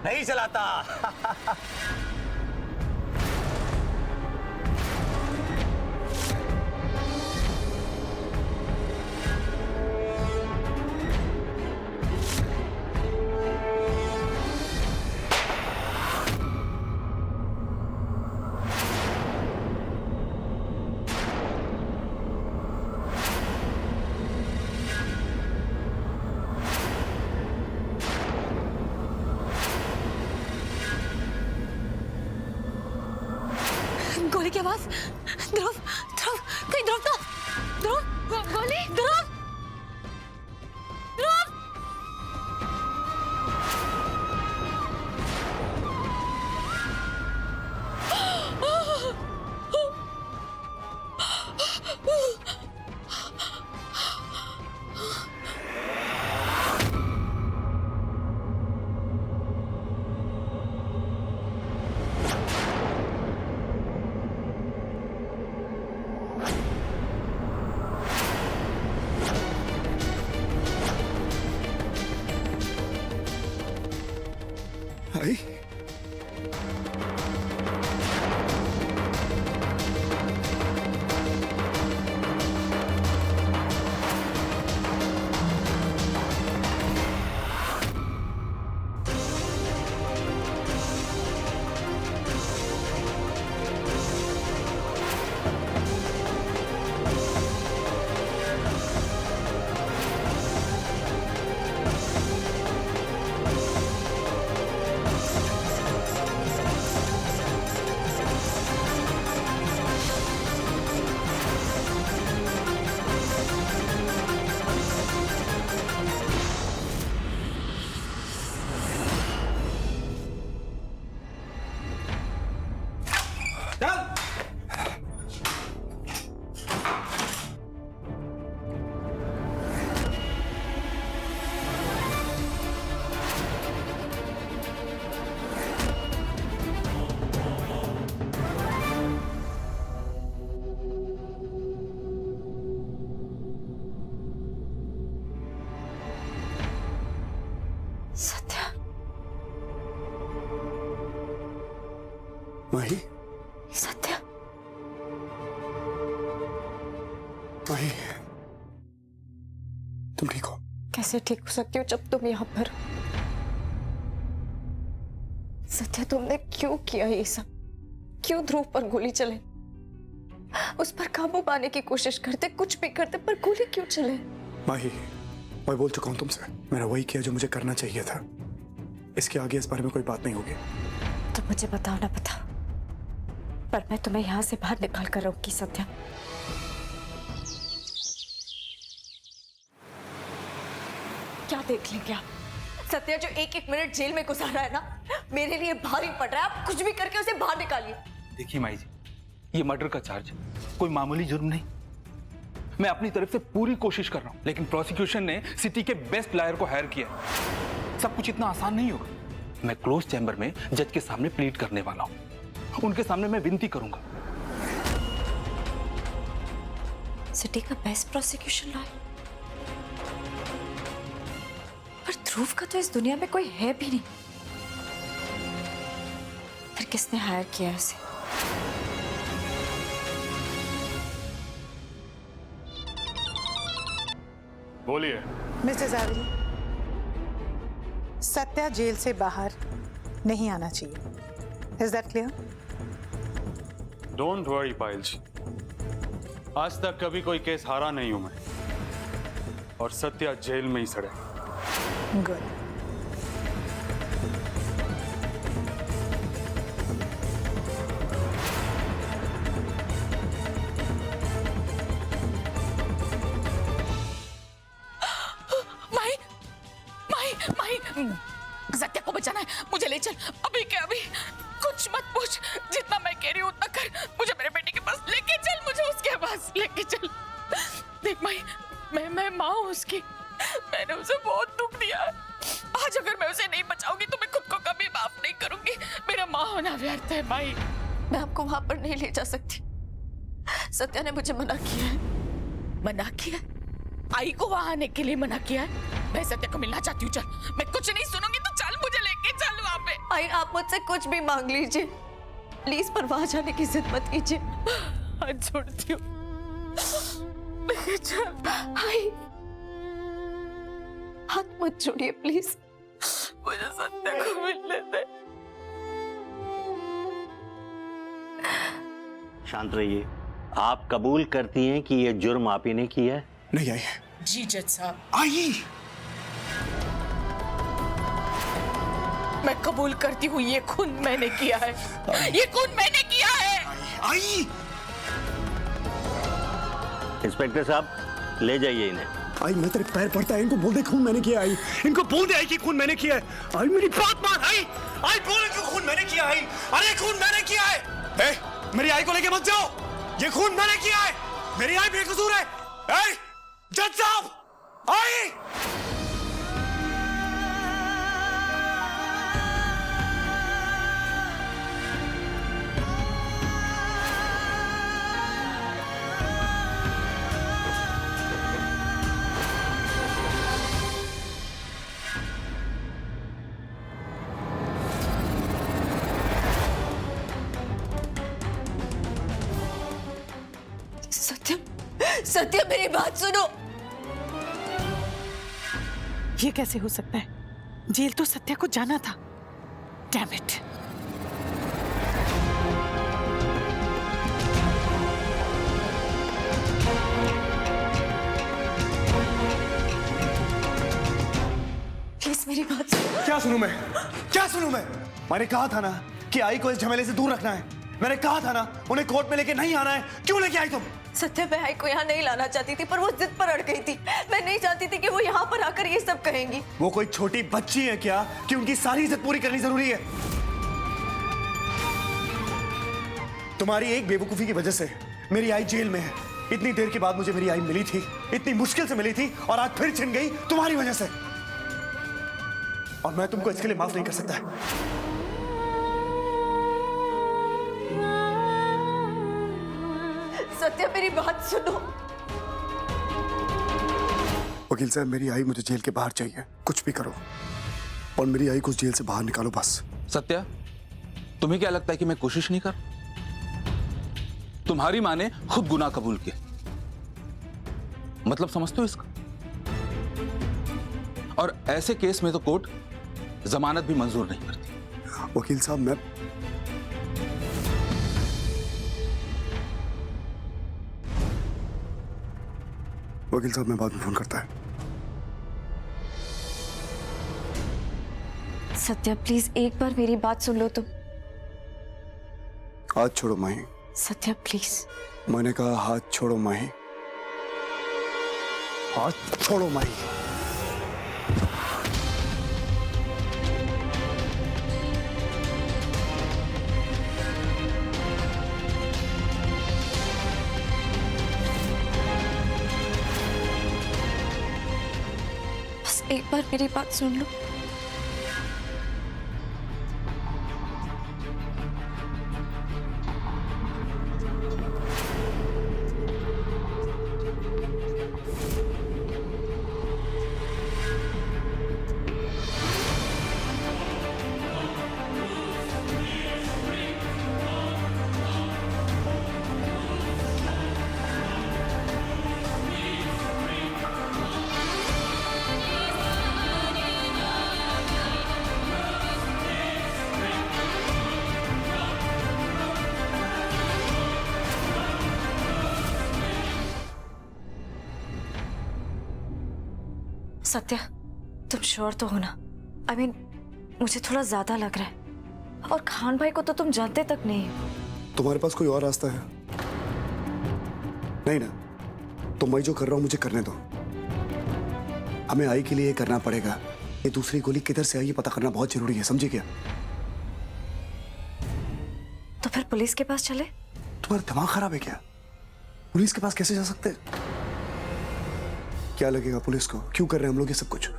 नहीं चलाता। गोली की आवाज। ध्रुव, ध्रुव, कहीं ध्रुव था। ध्रुव, गोली, ध्रुव, ध्रुव। आई सत्या, माही, सत्या, माही, तुम ठीक हो? कैसे ठीक हो सकती हो जब तुम यहाँ पर हो? सत्या, तुमने क्यों किया ये सब? क्यों ध्रुव पर गोली चले? उस पर काबू पाने की कोशिश करते, कुछ भी करते, पर गोली क्यों चले? माही, मैं बोल चुका हूं तुमसे, मैंने वही किया जो मुझे करना चाहिए था। इसके आगे इस बारे में कोई बात नहीं होगी। तो मुझे बताओ ना, बताओ, पर मैं तुम्हें यहाँ से बाहर निकाल कर रहूंगी। सत्या, क्या देख लें क्या? सत्या जो एक एक मिनट जेल में गुजारा है ना, मेरे लिए भारी पड़ रहा है। आप कुछ भी करके उसे बाहर निकालिए। देखिए माई जी, ये मर्डर का चार्ज कोई मामूली जुर्म नहीं। मैं अपनी तरफ से पूरी कोशिश कर रहा हूं, लेकिन प्रोसिक्यूशन ने सिटी के बेस्ट लॉयर को हायर किया है। सब कुछ इतना आसान नहीं होगा। मैं क्लोज चैम्बर में जज के सामने प्लीड करने वाला हूं। उनके सामने मैं विनती करूंगा। सिटी का बेस्ट प्रोसिक्यूशन लॉयर? पर ध्रुव का तो इस दुनिया में कोई है भी नहीं। फिर किसने हायर किया है उसे? बोलिए। मिस्टर जावेरी, सत्या जेल से बाहर नहीं आना चाहिए। Is that clear? Don't worry piles, आज तक कभी कोई केस हारा नहीं हूं मैं, और सत्या जेल में ही सड़े। गुड। सत्या को बचाना है, मुझे ले चल अभी के अभी। कुछ मत पूछ, जितना मैं कह रही हूँ उतना कर। मुझे मेरे बेटे के पास लेके चल, मुझे उसके पास लेके चल। देख माई, मैं माँ हूँ उसकी। मैंने उसे बहुत दुख दिया है। आज अगर मैं उसे नहीं बचाऊंगी तो मैं खुद को कभी माफ नहीं करूंगी। मेरा माँ होना व्यर्थ है माई। मैं आपको वहां पर नहीं ले जा सकती। सत्या ने मुझे मना किया है। मना किया? आई को वहां आने के लिए मना किया है? मैं सत्या को मिलना चाहती हूँ। चल, मैं कुछ नहीं सुनूंगी तो चल, मुझे लेके चल वहां पे। आई आप मुझसे कुछ भी मांग लीजिए, प्लीज पर वहां जाने की जिद मत कीजिए। हाथ जोड़ती हूँ, लेके चल। आई हाथ मत जोड़िए प्लीज। मुझे सत्या को मिलने दे। शांत रहिए। आप कबूल करती हैं कि यह जुर्म आप ही ने किया है? नहीं आई। जी जज साहब, आई मैं कबूल करती हूँ, ये खून मैंने किया है, ये खून मैंने किया है। आई इंस्पेक्टर साहब, ले जाइए इन्हें। आई मैं तेरे पैर पड़ता है, इनको बोल दे खून मैंने किया। आई इनको बोल दे आई कि खून मैंने किया है। आई मेरी बात मान। आई बोले कि खून मैंने किया है। अरे खून मैंने किया है। मेरी आई को लेके मत जाओ, ये खून मैंने किया है, मेरी आई बेकसूर है। जज साहब, आई सत्य, सत्य मेरी बात सुनो। ये कैसे हो सकता है? जेल तो सत्या को जाना था। Damn it. प्लीज मेरी बात सुनो। क्या सुनूं मैं? क्या सुनूं मैं? मैंने कहा था ना कि आई को इस झमेले से दूर रखना है। मैंने कहा था ना उन्हें कोर्ट में लेके नहीं आना है। क्यों लेके आई तुम? सत्य, मैं आई को यहाँ नहीं लाना चाहती थी, पर वो जिद पर अड़ गई थी। मैं नहीं चाहती थी कि वो यहाँ पर आकर ये सब कहेंगी। वो कोई छोटी बच्ची है क्या कि उनकी सारी इज्जत पूरी करनी जरूरी है? तुम्हारी एक बेवकूफी की वजह से मेरी आई जेल में है। इतनी देर के बाद मुझे मेरी आई मिली थी, इतनी मुश्किल से मिली थी, और आज फिर छिन गई तुम्हारी वजह से। और मैं तुमको इसके लिए माफ नहीं कर सकता। सत्य मेरी बात सुनो। वकील साहब, मेरी आई मुझे जेल के बाहर चाहिए। कुछ भी करो और मेरी आई को जेल से बाहर निकालो बस। सत्या, तुम्हें क्या लगता है कि मैं कोशिश नहीं कर? तुम्हारी मां ने खुद गुनाह कबूल किया, मतलब समझते हो इसका? और ऐसे केस में तो कोर्ट जमानत भी मंजूर नहीं करती। वकील साहब, मैं बाद में फोन करता है। सत्या प्लीज एक बार मेरी बात सुन लो तुम। हाथ छोड़ो माही। सत्या प्लीज। मैंने कहा हाथ छोड़ो माही। हाथ छोड़ो माही। बस एक बार मेरी बात सुन लो। सत्या, तुम श्योर तो हो ना? I mean, मुझे थोड़ा ज्यादा लग रहा है। और खान भाई को तो तुम जानते तक नहीं हो। तुम्हारे पास कोई और रास्ता है? नहीं ना? तो मैं जो कर रहा हूं मुझे करने दो। हमें आई के लिए करना पड़ेगा। ये दूसरी गोली किधर से आई ये पता करना बहुत जरूरी है, समझे क्या? तो फिर पुलिस के पास चले? तुम्हारा दिमाग खराब है क्या? पुलिस के पास कैसे जा सकते हैं? क्या लगेगा पुलिस को? क्यों कर रहे हैं हम लोग ये सब कुछ?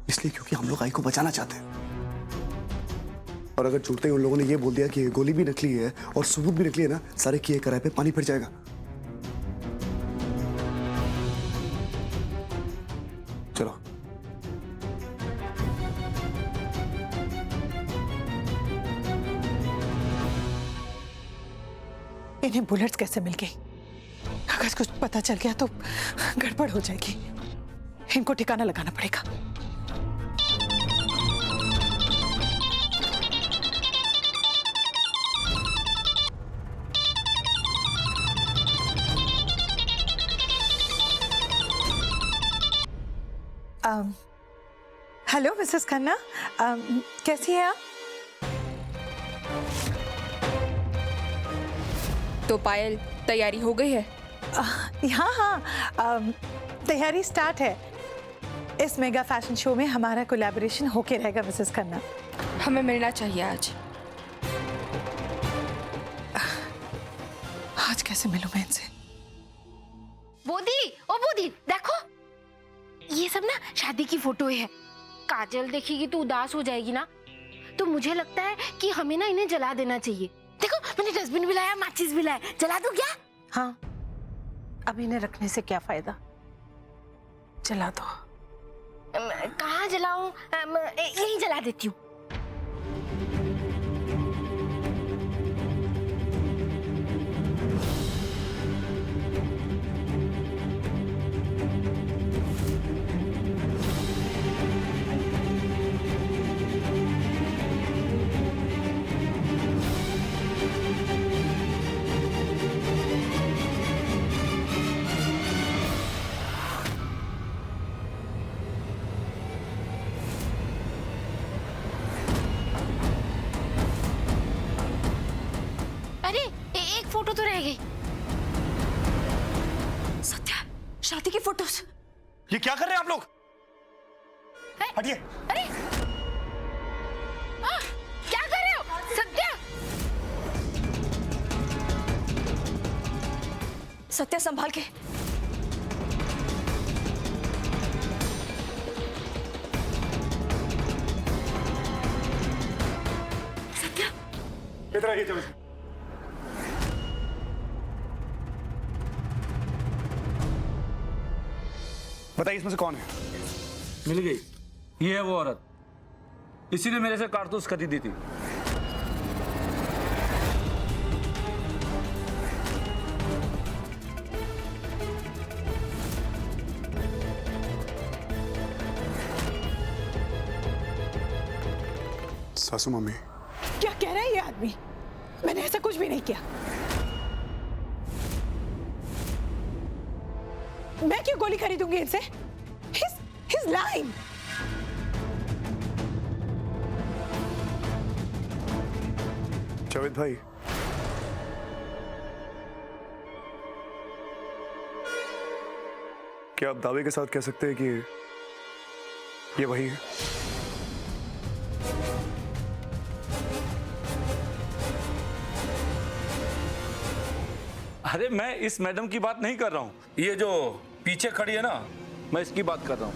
इसलिए क्योंकि हम लोग आई को बचाना चाहते हैं। और अगर छूटते ही उन लोगों ने ये बोल दिया कि गोली भी नकली है और सबूत भी नकली है ना, सारे किए कराए पे पानी फिर जाएगा। चलो। इन्हें बुलेट्स कैसे मिल गई? अगर कुछ पता चल गया तो गड़बड़ हो जाएगी। इनको ठिकाना लगाना पड़ेगा। हेलो मिसेस खन्ना, कैसी हैं आप? तो पायल, तैयारी हो गई है? हाँ, तैयारी स्टार्ट है। इस मेगा फैशन शो में हमारा कोलैबोरेशन होके रहेगा मिसेस खन्ना। हमें मिलना चाहिए आज। आज कैसे मिलूं मैं इनसे? बोदी देखो, ये सब ना शादी की फोटो है। काजल देखेगी तो उदास हो जाएगी ना, तो मुझे लगता है कि हमें ना इन्हें जला देना चाहिए। देखो मैंने डस्टबिन भी लाया, माचिस भी लाया, जला दूं क्या? हाँ, अब इन्हें रखने से क्या फायदा, जला दो। कहाँ जलाऊं? यहीं जला देती हूँ। एक फोटो तो रह गई। सत्या, शादी की फोटोज। ये क्या कर रहे हैं आप लोग? हटिए। अरे क्या कर रहे हो सत्या? सत्या संभाल के। सत्या, इधर आइए। चलो बताइए इसमें से कौन है? मिल गई, ये है वो औरत, इसी ने मेरे से कारतूस खरीदी थी। सासू मम्मी, क्या कह रहा है ये आदमी? मैंने ऐसा कुछ भी नहीं किया। मैं क्यों गोली खरीदूंगी इनसे? He's lying. जावेद भाई, क्या आप दावे के साथ कह सकते हैं कि ये वही है? अरे मैं इस मैडम की बात नहीं कर रहा हूं, ये जो पीछे खड़ी है ना, मैं इसकी बात कर रहा हूं।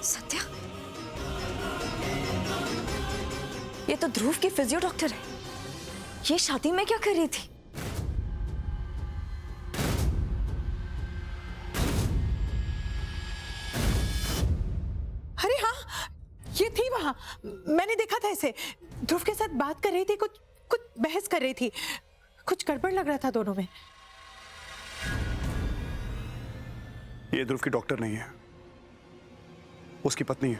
सत्या, ये तो ध्रुव की फिजियो डॉक्टर है। ये शादी में क्या कर रही थी? अरे हाँ, ये थी वहां, मैंने देखा था इसे। ध्रुव के साथ बात कर रही थी, कुछ बहस कर रही थी। कुछ गड़बड़ लग रहा था दोनों में। ये ध्रुव की डॉक्टर नहीं है, उसकी पत्नी है।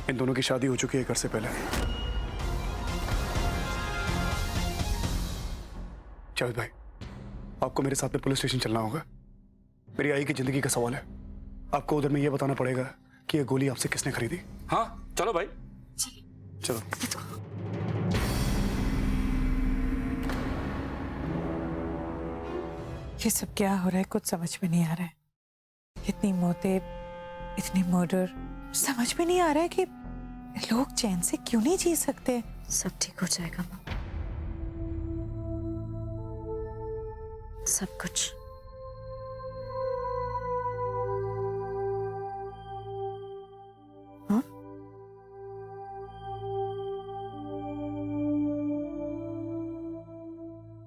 इन दोनों की शादी हो चुकी है 1 वर्ष से पहले। जावेद भाई, आपको मेरे साथ में पुलिस स्टेशन चलना होगा। मेरी आई की जिंदगी का सवाल है। आपको उधर में यह बताना पड़ेगा कि यह गोली आपसे किसने खरीदी। हाँ चलो भाई, चलो। ये सब क्या हो रहा है, कुछ समझ में नहीं आ रहा है। इतनी मौतें, इतने मर्डर, समझ में नहीं आ रहा है कि लोग चैन से क्यों नहीं जी सकते। सब ठीक हो जाएगा माँ, सब कुछ। हाँ?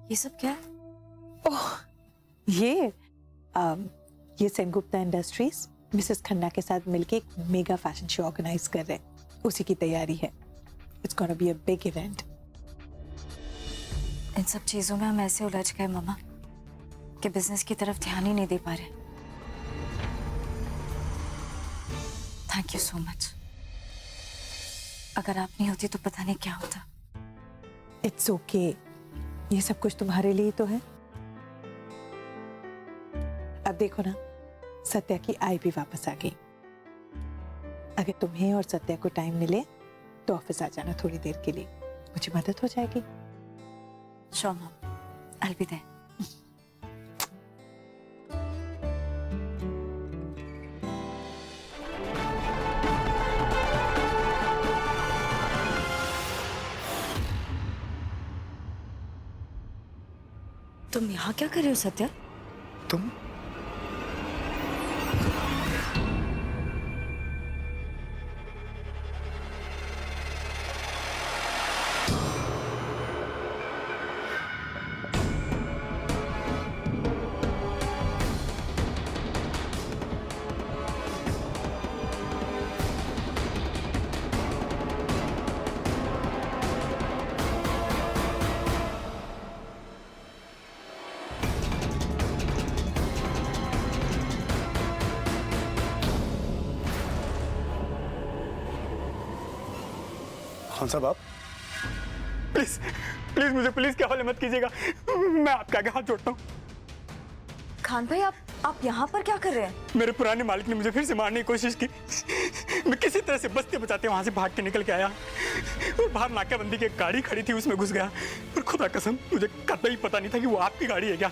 ये सब क्या है? ये सेनगुप्ता इंडस्ट्रीज मिसेस खन्ना के साथ मिलके एक मेगा फैशन शो ऑर्गेनाइज कर रहे हैं, उसी की तैयारी है। It's gonna be a big event. इन सब चीजों में हम ऐसे उलझ गए मामा कि बिजनेस की तरफ ध्यान ही नहीं दे पा रहे। Thank you so much. अगर आप नहीं होती तो पता नहीं क्या होता। इट्स ओके, ये सब कुछ तुम्हारे लिए तो है। अब देखो ना, सत्या की आई भी वापस आ गई। अगर तुम्हें और सत्या को टाइम मिले तो ऑफिस आ जाना थोड़ी देर के लिए, मुझे मदद हो जाएगी। Sure mom, I will be there. तुम यहाँ क्या कर रहे हो सत्या? तुम खान साहब, आप प्लीज प्लीज मुझे पुलिस के हवाले मत कीजिएगा, मैं आपके आगे हाथ जोड़ता हूँ। खान भाई, आप यहाँ पर क्या कर रहे हैं? मेरे पुराने मालिक ने मुझे फिर से मारने की कोशिश की। मैं किसी तरह से बचते बचाते वहां से भाग के निकल के आया और बाहर नाकाबंदी की एक गाड़ी खड़ी थी, उसमें घुस गया। और खुदा कसम मुझे कतई पता नहीं था कि वो आपकी गाड़ी है क्या।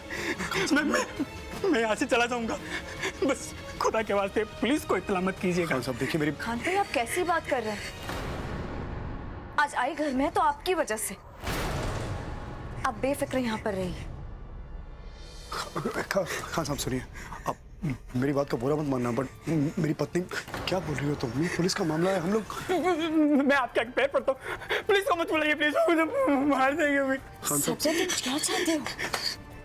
मैं यहाँ से चला जाऊंगा, बस खुदा के वास्ते पुलिस को इत्तला मत कीजिएगा। खान साहब देखिए मेरी। खान भाई, आप कैसी बात कर रहे हैं? आज आई घर में है तो आपकी वजह से। आप बेफिक्र यहाँ पर रहिए। खान साहब सुनिए, आप मेरी बात का बुरा मत मानना, बट मेरी पत्नी। क्या बोल रही हो तुम? पुलिस का मामला है, हम लोग। मैं आपके आगे पैर पड़ता हूँ, पुलिस को मत बुलाइए प्लीज, मुझे मार देंगे अभी। सत्या, तुम क्या चाहते हो?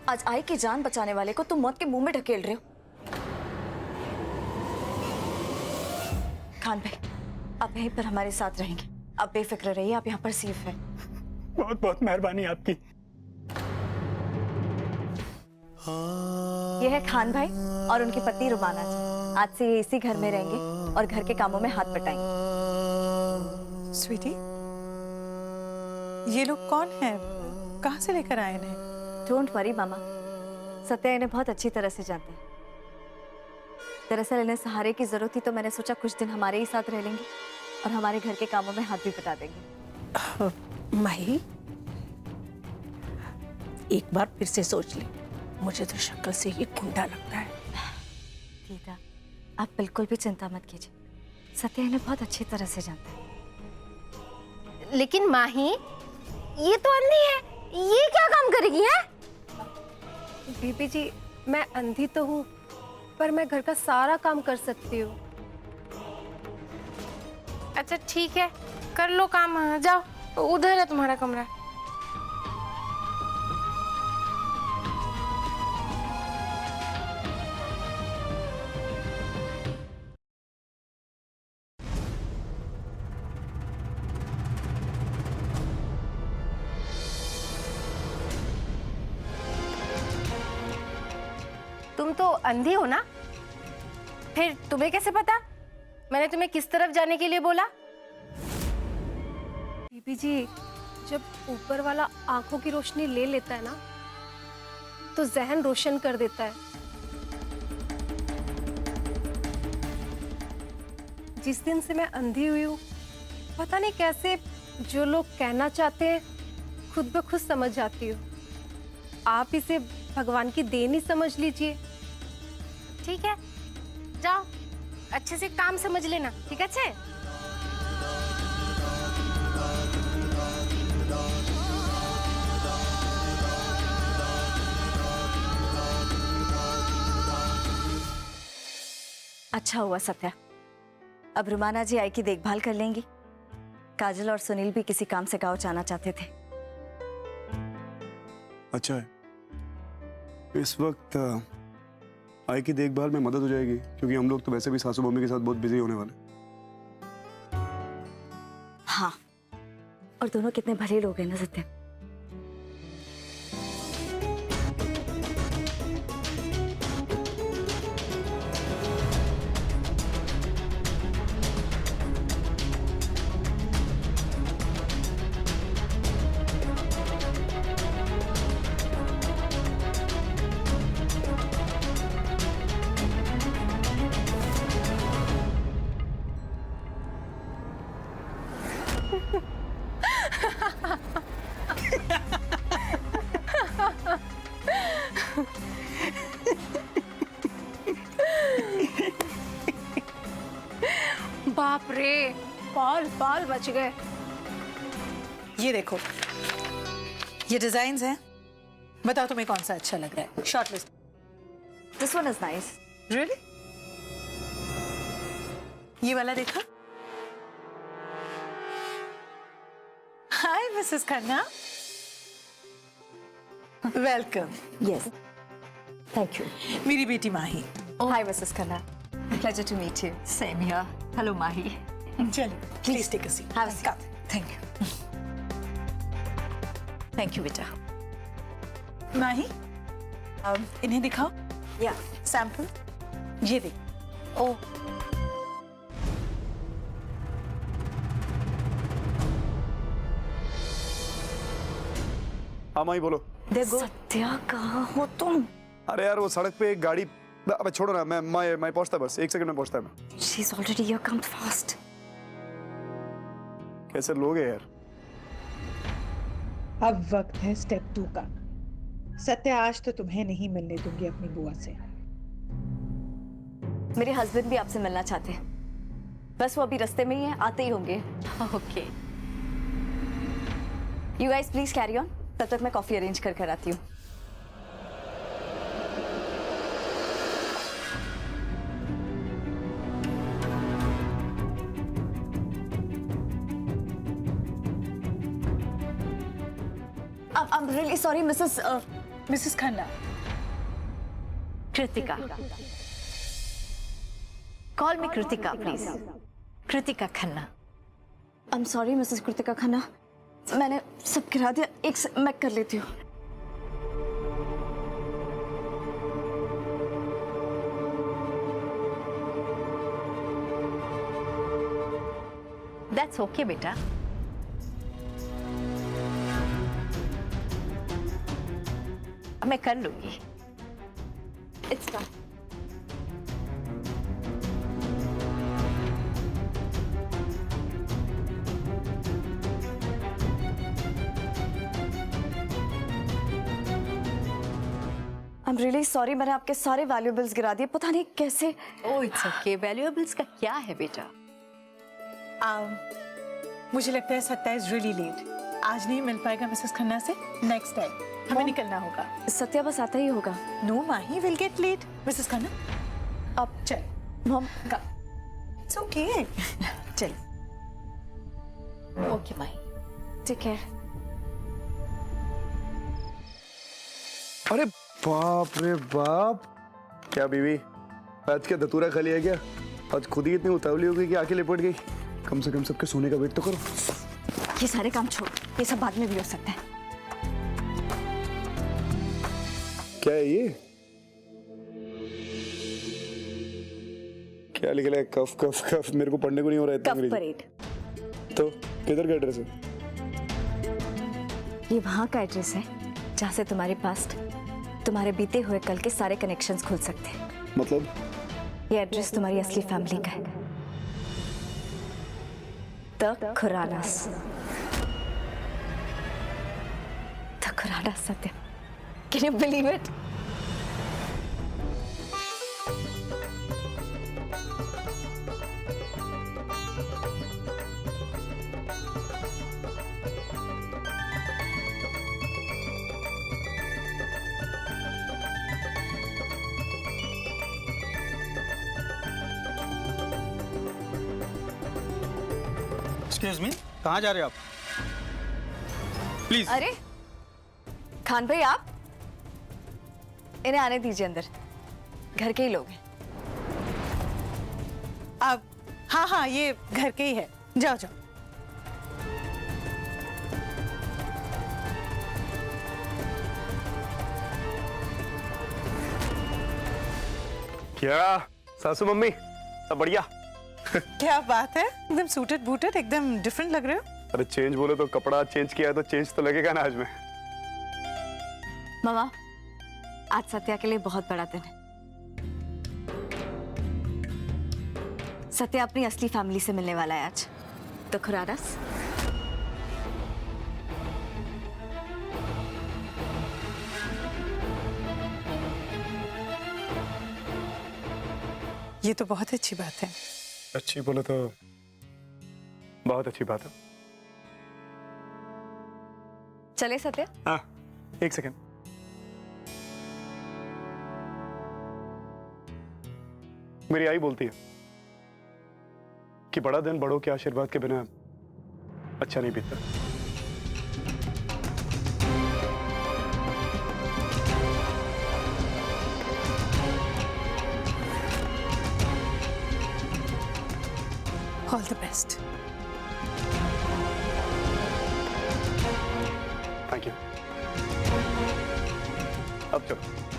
आज आई की जान बचाने वाले को तुम मौत के मुंह में ढकेल रहे हो। खान भाई, आप यहीं पर हमारे साथ रहेंगे। आप बेफिक्र रहिए, आप यहाँ पर सेफ हैं। बहुत बहुत मेहरबानी आपकी। ये है खान भाई और उनकी पत्नी रुमाना जी। आज से ये इसी घर में रहेंगे और घर के कामों में हाथ बटाएंगे। स्वीटी, ये लोग कौन हैं? कहाँ से लेकर आए इन्हें? डोंट वरी मामा, सत्या इन्हें बहुत अच्छी तरह से जानते हैं। दरअसल इन्हें सहारे की जरूरत थी तो मैंने सोचा कुछ दिन हमारे ही साथ रह लेंगे और हमारे घर के कामों में हाथ भी बटा देंगे। माही, एक बार फिर से सोच ले, मुझे तो शक्ल से ही गुंडा लगता है। दीदा, आप बिल्कुल भी चिंता मत कीजिए, सत्या इन्हें बहुत अच्छी तरह से जानता है। लेकिन माही, ये तो अंधी है, ये क्या काम करेगी है? बीबी जी, मैं अंधी तो हूँ पर मैं घर का सारा काम कर सकती हूँ। अच्छा ठीक है, कर लो काम, जाओ, उधर है तुम्हारा कमरा। तुम तो अंधी हो ना? फिर तुम्हें कैसे पता मैंने तुम्हें किस तरफ जाने के लिए बोला? बीबी जी, जब ऊपर वाला आंखों की रोशनी ले लेता है ना तो जहन रोशन कर देता है। जिस दिन से मैं अंधी हुई हूँ, पता नहीं कैसे जो लोग कहना चाहते हैं खुद ब खुद समझ जाती हूँ। आप इसे भगवान की देन ही समझ लीजिए। ठीक है, जाओ, अच्छे से काम समझ लेना, ठीक है? अच्छा हुआ सत्या, अब रुमाना जी आई की देखभाल कर लेंगी। काजल और सुनील भी किसी काम से गांव जाना चाहते थे। अच्छा है, इस वक्त आई की देखभाल में मदद हो जाएगी, क्योंकि हम लोग तो वैसे भी सासू मम्मी के साथ बहुत बिजी होने वाले। हाँ, और दोनों कितने भले लोग हैं ना सत्य। बाप रे, बाल बाल बच गए। ये देखो, ये डिजाइन्स हैं, बताओ तुम्हें कौन सा अच्छा लग रहा है। Shortlist. This one is nice. Really? ये वाला देखा? Hi Mrs Khanna, welcome. Yes, thank you. मेरी बेटी Mahi. Hi Mrs Khanna, pleasure to meet you. Same here. Hello Mahi. चलिए, please take a seat. Have a seat. Thank you. Thank you बेटा। माही, इन्हें दिखाओ। या सैंपल। ये देख। ओ, हाँ माही बोलो। देखो सत्या, कहाँ हो तुम? अरे यार वो सड़क पे एक गाड़ी, अबे छोड़ो ना, मैं पहुंचता, बस 1 सेकंड में पहुंचता मैं। She is already here, come fast. कैसे लोग हैं यार। अब वक्त है स्टेप 2 का। सत्या, आज तो तुम्हें नहीं मिलने दूंगी अपनी बुआ से। मेरे हस्बैंड भी आपसे मिलना चाहते हैं, बस वो अभी रास्ते में ही है, आते ही होंगे। Okay, you guys please carry on, तब तक मैं कॉफी अरेंज कर आती हूँ। I'm really sorry, Mrs Khanna. Kritika. Call me Kritika, please. Kritika Khanna. I'm sorry, Mrs. Kritika Khanna. मैंने सब गिरा दिया, मैं कर लेती हूँ। That's okay, बेटा। मैं कर लूंगी। It's done. I'm really sorry, मैंने आपके सारे वैल्यूएबल्स गिरा दिए, पता नहीं कैसे। Oh, it's okay. वैल्यूएबल्स का क्या है बेटा? मुझे लगता है सत्या इज रियली लेट। आज नहीं मिल पाएगा मिसेस खन्ना से, नेक्स्ट टाइम हमें निकलना होगा। सत्या बस आता ही होगा। No Mahi, will get late. Mrs Khanna, अब चल। मॉम का इट्स ओके। चल। Okay Mahi, take care. अरे बाप रे बाप, क्या बीवी, आज क्या धतूरा खा लिया क्या? आज खुद ही इतनी उतावली हो गई कि आके लिपट गई। कम से कम सबके सोने का वेट तो करो। ये सारे काम छोड़, ये सब बाद में भी हो सकता है। क्या है ये? क्या लिखा है? कफ कफ कफ। मेरे को पढ़ने को नहीं हो रहा है इतना कफ अंग्रेजी। परेड। तो किधर का एड्रेस है? ये वहां का एड्रेस है जहां से तुम्हारे पास्ट, तुम्हारे बीते हुए कल के सारे कनेक्शंस खुल सकते हैं। मतलब? ये एड्रेस तुम्हारी असली फैमिली का है, द खुरानास। द खुरानास सत्य, can you believe it? Excuse me, कहाँ जा रहे हो आप? प्लीज। अरे खान भाई, आप इन्हें आने दीजिए अंदर, घर के ही लोग हैं। अब हाँ हाँ, ये घर के ही है, जाओ जाओ। क्या सासू मम्मी, सब बढ़िया? क्या बात है, एकदम सूटेड बूटेड, एकदम डिफरेंट लग रहे हो। अरे चेंज बोले तो कपड़ा चेंज किया है तो चेंज तो लगेगा ना आज में। मामा, आज सत्या के लिए बहुत बड़ा दिन है। सत्या अपनी असली फैमिली से मिलने वाला है आज, तो खुरारस। ये तो बहुत अच्छी बात है। अच्छी बोले तो बहुत अच्छी बात है। चले सत्या? हाँ, एक सेकंड। मेरी आई बोलती है कि बड़ा दिन बड़ों के आशीर्वाद के बिना अच्छा नहीं बीतता। All the best. Thank you. अब चलो।